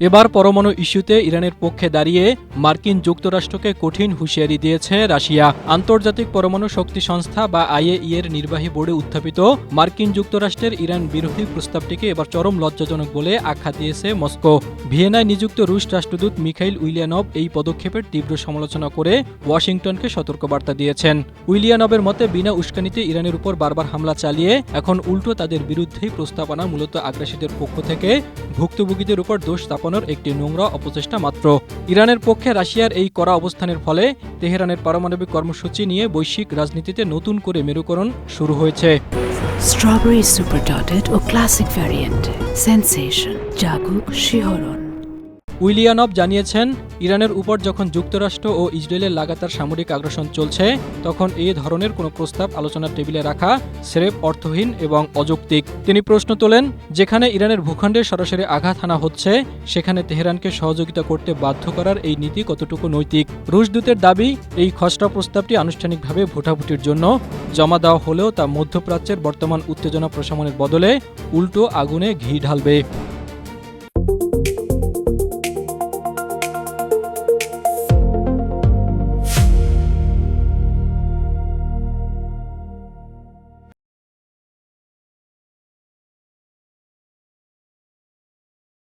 এবার পরমাণু ইস্যুতে ইরানের পক্ষে দাঁড়িয়ে মার্কিন যুক্তরাষ্ট্রকে কঠিন হুঁশিয়ারি দিয়েছে রাশিয়া। আন্তর্জাতিক পরমাণু শক্তি সংস্থা বা আইএইএ এর নির্বাহী বোর্ডে উত্থাপিত মার্কিন যুক্তরাষ্ট্রের ইরান বিরোধী প্রস্তাবটিকে এবার চরম লজ্জাজনক বলে আখ্যা দিয়েছে মস্কো। ভিয়েনায় নিযুক্ত রুশ রাষ্ট্রদূত মিখাইল উইলিয়ানভ এই পদক্ষেপের তীব্র সমালোচনা করে ওয়াশিংটনকে সতর্কবার্তা দিয়েছেন। উইলিয়ানভের মতে বিনা উস্কানিতে ইরানের উপর বারবার হামলা চালিয়ে এখন উল্টো তাদের বিরুদ্ধেই প্রস্তাবনা মূলত আগ্রাসীদের পক্ষ থেকে ভুক্তভোগীদের উপর দোষ স্থাপনের একটি নোংরা অপচেষ্টা মাত্র। ইরানের পক্ষে রাশিয়ার এই কড়া অবস্থানের ফলে তেহরানের পারমাণবিক কর্মসূচি নিয়ে বৈশ্বিক রাজনীতিতে নতুন করে মেরুকরণ শুরু হয়েছে। স্ট্রবেরি সুপার ডটেড ও ক্লাসিক ভ্যারিয়েন্টে সেন্সেশন জাগুক শিহরণ। উইলিয়ানভ জানিয়েছেন, ইরানের উপর যখন যুক্তরাষ্ট্র ও ইসরায়েলের লাগাতার সামরিক আগ্রাসন চলছে তখন এই ধরনের কোনো প্রস্তাব আলোচনার টেবিলে রাখা স্রেফ অর্থহীন এবং অযৌক্তিক। তিনি প্রশ্ন তোলেন, যেখানে ইরানের ভূখণ্ডে সরাসরি আঘাত হানা হচ্ছে সেখানে তেহরানকে সহযোগিতা করতে বাধ্য করার এই নীতি কতটুকু নৈতিক। রুশ দূতের দাবি, এই খসড়া প্রস্তাবটি আনুষ্ঠানিকভাবে ভোটাভুটির জন্য জমা দেওয়া হলেও তা মধ্যপ্রাচ্যের বর্তমান উত্তেজনা প্রশমনের বদলে উল্টো আগুনে ঘি ঢালবে।